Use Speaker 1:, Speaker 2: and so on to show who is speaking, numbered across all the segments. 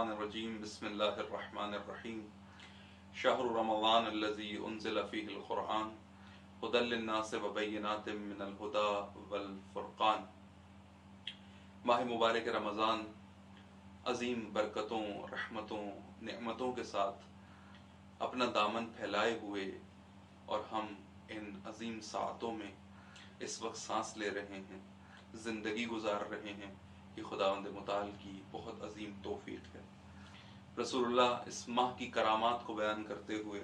Speaker 1: الرجیم بسم اللہ الرحمن الرحیم شہر رمضان الذی انزل فیہ القرآن ھدی للناس وبینات من الہدی والفرقان۔ ماہ مبارک رمضان عظیم برکتوں، رحمتوں، نعمتوں کے ساتھ اپنا دامن پھیلائے ہوئے، اور ہم ان عظیم ساعتوں میں اس وقت سانس لے رہے ہیں، زندگی گزار رہے ہیں، یہ خداوند متعال کی بہت عظیم توفیق ہے۔ رسول اللہ اس ماہ کی کرامات کو بیان کرتے ہوئے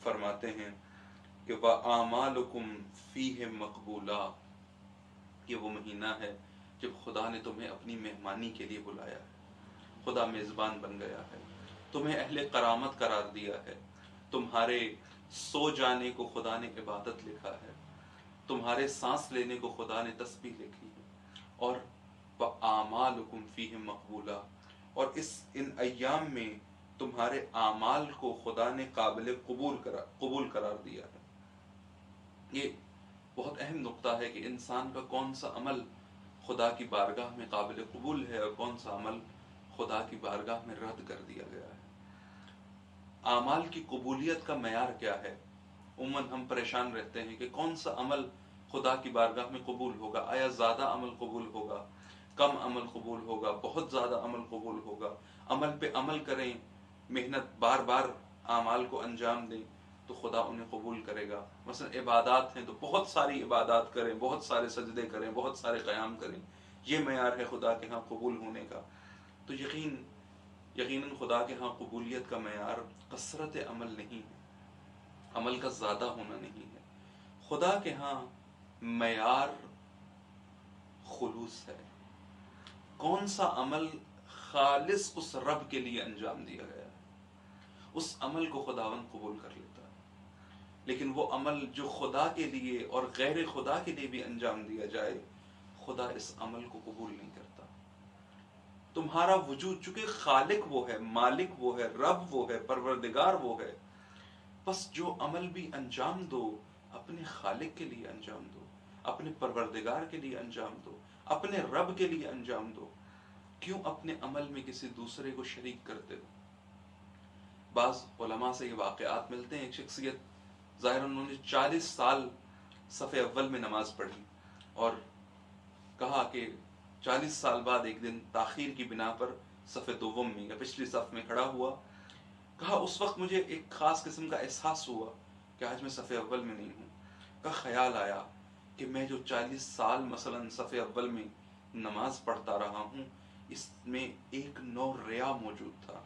Speaker 1: فرماتے ہیں کہ وَأَعْمَالُكُمْ فِيهِ مَقْبُولَةٌ، یہ وہ مہینہ ہے جب خدا نے تمہیں اپنی مہمانی کے لیے بلایا ہے، خدا میزبان بن گیا ہے، تمہیں اہل کرامت قرار دیا ہے، تمہارے سو جانے کو خدا نے عبادت لکھا ہے، تمہارے سانس لینے کو خدا نے تسبیح لکھی ہے، اور وَأَعْمَالُكُمْ فِيهِ مَقْبُولَةٌ، اور ان ایام میں تمہارے اعمال کو خدا نے قابل قبول قرار دیا ہے۔ یہ بہت اہم نقطہ ہے کہ انسان کا کون سا عمل خدا کی بارگاہ میں قابل قبول ہے اور کون سا عمل خدا کی بارگاہ میں رد کر دیا گیا ہے۔ اعمال کی قبولیت کا معیار کیا ہے؟ عموماً ہم پریشان رہتے ہیں کہ کون سا عمل خدا کی بارگاہ میں قبول ہوگا، آیا زیادہ عمل قبول ہوگا، کم عمل قبول ہوگا، بہت زیادہ عمل قبول ہوگا، عمل پہ عمل کریں، محنت بار بار اعمال کو انجام دیں تو خدا انہیں قبول کرے گا۔ مثلا عبادات ہیں تو بہت ساری عبادات کریں، بہت سارے سجدے کریں، بہت سارے قیام کریں، یہ معیار ہے خدا کے ہاں قبول ہونے کا۔ تو یقیناً خدا کے ہاں قبولیت کا معیار کثرت عمل نہیں ہے، عمل کا زیادہ ہونا نہیں ہے۔ خدا کے ہاں معیار خلوص ہے، کون سا عمل خالص اس رب کے لیے انجام دیا گیا ہے، اس عمل کو خداوند قبول کر لیتا ہے۔ لیکن وہ عمل جو خدا کے لیے اور غیر خدا کے لیے بھی انجام دیا جائے، خدا اس عمل کو قبول نہیں کرتا۔ تمہارا وجود، چونکہ خالق وہ ہے، مالک وہ ہے، رب وہ ہے، پروردگار وہ ہے، بس جو عمل بھی انجام دو اپنے خالق کے لیے انجام دو، اپنے پروردگار کے لیے انجام دو، اپنے رب کے لیے انجام دو۔ کیوں اپنے عمل میں کسی دوسرے کو شریک کرتے ہو؟ بعض علماء سے یہ واقعات ملتے ہیں، ایک شخصیت ظاہر انہوں نے 40 سال صف اول میں نماز پڑھی اور کہا کہ 40 سال بعد ایک دن تاخیر کی بنا پر صف دوم میں یا پچھلی صف میں کھڑا ہوا، کہا اس وقت مجھے ایک خاص قسم کا احساس ہوا کہ آج میں صف اول میں نہیں ہوں۔ کا خیال آیا کہ میں جو 40 سال مثلا صف اول میں نماز پڑھتا رہا ہوں، اس میں ایک نوع ریا موجود تھا،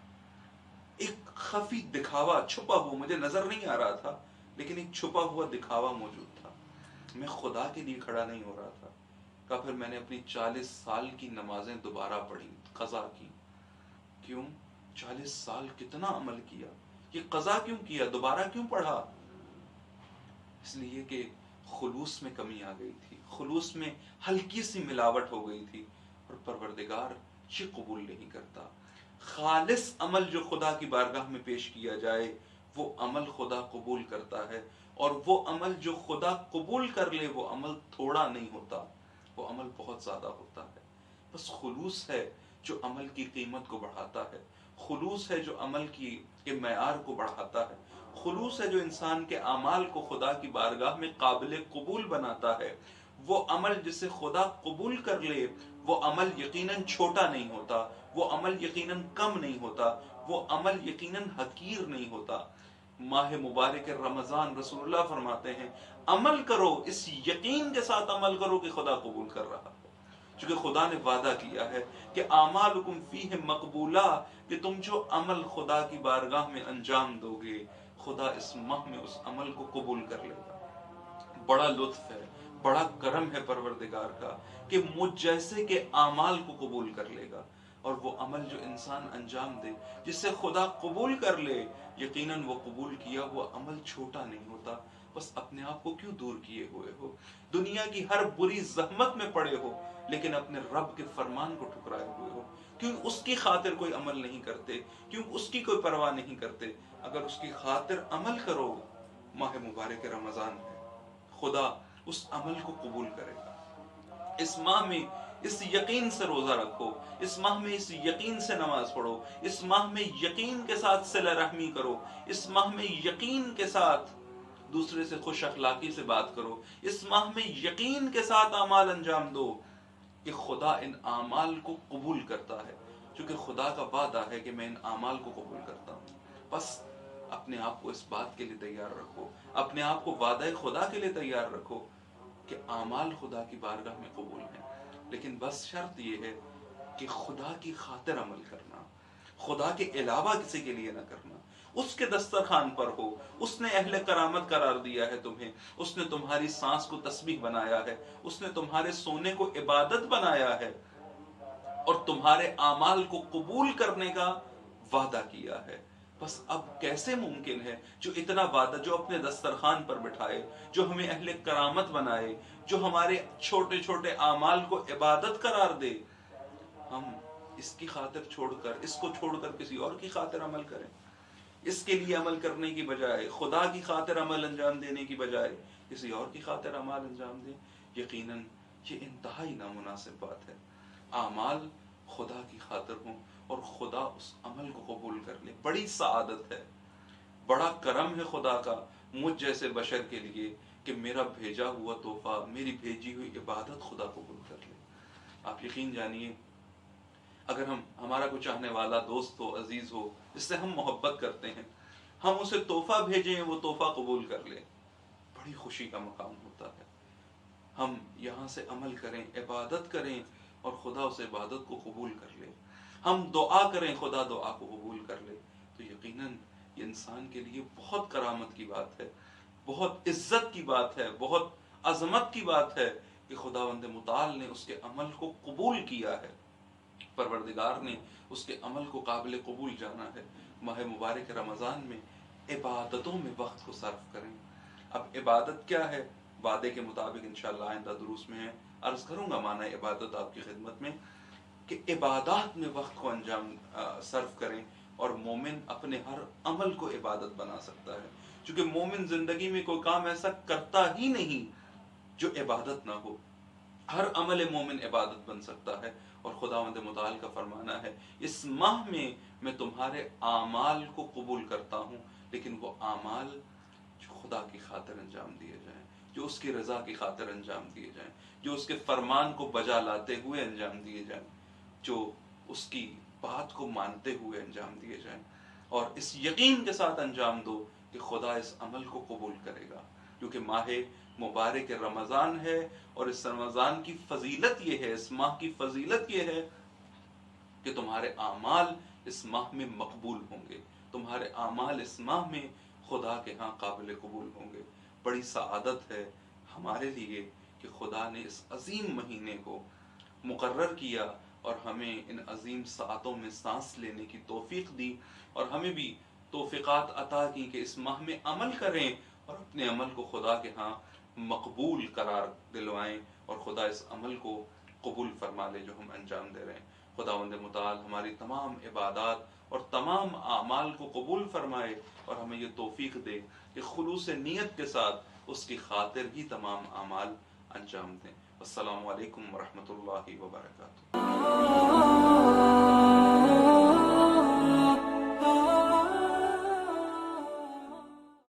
Speaker 1: ایک خفی دکھاوا چھپا ہوا، مجھے نظر نہیں آ رہا تھا لیکن ایک چھپا ہوا دکھاوا موجود تھا، میں خدا کے لیے کھڑا نہیں ہو رہا تھا۔ کہ پھر میں نے اپنی 40 سال کی نمازیں دوبارہ پڑھی، قضا کی۔ کیوں؟ 40 سال کتنا عمل کیا، یہ قضا کیوں کیا، دوبارہ کیوں پڑھا؟ اس لیے کہ خلوص میں کمی آ گئی تھی، خلوص میں ہلکی سی ملاوٹ ہو گئی تھی، اور پروردگار یہ قبول نہیں کرتا۔ خالص عمل جو خدا کی بارگاہ میں پیش کیا جائے وہ عمل خدا قبول کرتا ہے، اور وہ عمل جو خدا قبول کر لے وہ عمل تھوڑا نہیں ہوتا، وہ عمل بہت زیادہ ہوتا ہے۔ بس خلوص ہے جو عمل کی قیمت کو بڑھاتا ہے، خلوص ہے جو عمل کے معیار کو بڑھاتا ہے، خلوص ہے جو انسان کے اعمال کو خدا کی بارگاہ میں قابل قبول بناتا ہے۔ وہ عمل جسے خدا قبول کر لے وہ عمل یقیناً چھوٹا نہیں ہوتا، وہ عمل یقیناً کم نہیں ہوتا، وہ عمل یقیناً حقیر نہیں ہوتا۔ ماہ مبارک رمضان رسول اللہ فرماتے ہیں عمل کرو، اس یقین کے ساتھ عمل کرو کہ خدا قبول کر رہا ہے، چونکہ خدا نے وعدہ کیا ہے کہ اعمالکم فیہ مقبولہ، کہ تم جو عمل خدا کی بارگاہ میں انجام دو گے خدا اس ماہ میں اس عمل کو قبول کر لے گا۔ بڑا لطف ہے، بڑا کرم ہے پروردگار کا کہ مجھ جیسے کے اعمال کو قبول کر لے گا، اور وہ عمل جو انسان انجام دے جس سے خدا قبول کر لے، یقیناً وہ قبول کیا ہوا عمل چھوٹا نہیں ہوتا۔ بس اپنے آپ کو کیوں دور کیے ہوئے ہو، دنیا کی ہر بری زحمت میں پڑے ہو لیکن اپنے رب کے فرمان کو ٹھکرائے ہوئے ہو، کیوں اس کی خاطر کوئی عمل نہیں کرتے، کیوں اس کی کوئی پرواہ نہیں کرتے؟ اگر اس کی خاطر عمل کرو، ماہ مبارک رمضان ہے، خدا اس عمل کو قبول کرے گا۔ اس ماہ میں اس یقین سے روزہ رکھو، اس ماہ میں اس یقین سے نماز پڑھو، اس ماہ میں یقین کے ساتھ صلہ رحمی کرو، اس ماہ میں یقین کے ساتھ دوسرے سے خوش اخلاقی سے بات کرو، اس ماہ میں یقین کے ساتھ اعمال انجام دو کہ خدا ان اعمال کو قبول کرتا ہے، کیونکہ خدا کا وعدہ ہے کہ میں ان اعمال کو قبول کرتا ہوں۔ بس اپنے آپ کو اس بات کے لیے تیار رکھو، اپنے آپ کو وعدہ خدا کے لیے تیار رکھو کہ اعمال خدا کی بارگاہ میں قبول ہیں، لیکن بس شرط یہ ہے کہ خدا کی خاطر عمل کرنا، خدا کے علاوہ کسی کے لیے نہ کرنا۔ اس کے دسترخوان پر ہو، اس نے اہل کرامت قرار دیا ہے تمہیں، اس نے تمہاری سانس کو تسبیح بنایا ہے، اس نے تمہارے سونے کو عبادت بنایا ہے، اور تمہارے اعمال کو قبول کرنے کا وعدہ کیا ہے۔ بس اب کیسے ممکن ہے جو اتنا وعدہ، جو اپنے دسترخوان پر بٹھائے، جو ہمیں اہل کرامت بنائے، جو ہمارے چھوٹے چھوٹے اعمال کو عبادت قرار دے، ہم اس کی خاطر چھوڑ کر، اس کو چھوڑ کر کسی اور کی خاطر عمل کریں؟ اس کے لیے عمل کرنے کی بجائے، خدا کی خاطر عمل انجام دینے کی بجائے کسی اور کی خاطر عمل انجام دیں، یقیناً یہ انتہائی نامناسب بات ہے۔ اعمال خدا کی خاطر ہوں اور خدا اس عمل کو قبول کر لے، بڑی سعادت ہے، بڑا کرم ہے خدا کا مجھ جیسے بشر کے لیے کہ میرا بھیجا ہوا تحفہ، میری بھیجی ہوئی عبادت خدا قبول کر لے۔ آپ یقین جانیے، اگر ہمارا کوئی چاہنے والا دوست ہو، عزیز ہو، جس سے ہم محبت کرتے ہیں، ہم اسے تحفہ بھیجیں، وہ تحفہ قبول کر لے، بڑی خوشی کا مقام ہوتا ہے۔ ہم یہاں سے عمل کریں، عبادت کریں، اور خدا اس عبادت کو قبول کر لے، ہم دعا کریں، خدا دعا کو قبول کر لے، تو یقیناً یہ انسان کے لیے بہت کرامت کی بات ہے، بہت عزت کی بات ہے، بہت عظمت کی بات ہے کہ خداوند متعال نے اس کے عمل کو قبول کیا ہے، پروردگار نے اس کے عمل کو قابل قبول جانا ہے۔ ماہ مبارک رمضان میں عبادتوں میں وقت کو صرف کریں۔ اب عبادت کیا ہے؟ وعدے کے مطابق انشاءاللہ آئندہ دروس میں عرض کروں گا معنی عبادت آپ کی خدمت میں، کہ عبادات میں وقت کو صرف کریں، اور مومن اپنے ہر عمل کو عبادت بنا سکتا ہے، چونکہ مومن زندگی میں کوئی کام ایسا کرتا ہی نہیں جو عبادت نہ ہو، ہر عمل مومن عبادت بن سکتا ہے۔ اور خداوند متعال کا فرمانا ہے، اس ماہ میں تمہارے اعمال کو قبول کرتا ہوں، لیکن وہ اعمال جو خدا کی خاطر انجام دیے جائیں، جو اس کی رضا کی خاطر انجام دیے جائیں، جو اس کے فرمان کو بجا لاتے ہوئے انجام دیے جائیں، جو اس کی بات کو مانتے ہوئے انجام دیے جائیں، اور اس یقین کے ساتھ انجام دو کہ خدا اس عمل کو قبول کرے گا، کیونکہ ماہ مبارک رمضان ہے، اور اس رمضان کی فضیلت یہ ہے، اس ماہ کی فضیلت یہ ہے کہ تمہارے اعمال اس ماہ میں مقبول ہوں گے، تمہارے اعمال اس ماہ میں خدا کے ہاں قابل قبول ہوں گے۔ بڑی سعادت ہے ہمارے لیے کہ خدا نے اس عظیم مہینے کو مقرر کیا اور ہمیں ان عظیم ساعتوں میں سانس لینے کی توفیق دی، اور ہمیں بھی توفیقات عطا کی کہ اس ماہ میں عمل کریں اور اپنے عمل کو خدا کے ہاں مقبول قرار دلوائیں، اور خدا اس عمل کو قبول فرما لے جو ہم انجام دے رہے ہیں۔ خداوند متعال ہماری تمام عبادات اور تمام اعمال کو قبول فرمائے، اور ہمیں یہ توفیق دے کہ خلوص نیت کے ساتھ اس کی خاطر ہی تمام اعمال انجام دیں۔ السلام علیکم ورحمۃ اللہ وبرکاتہ۔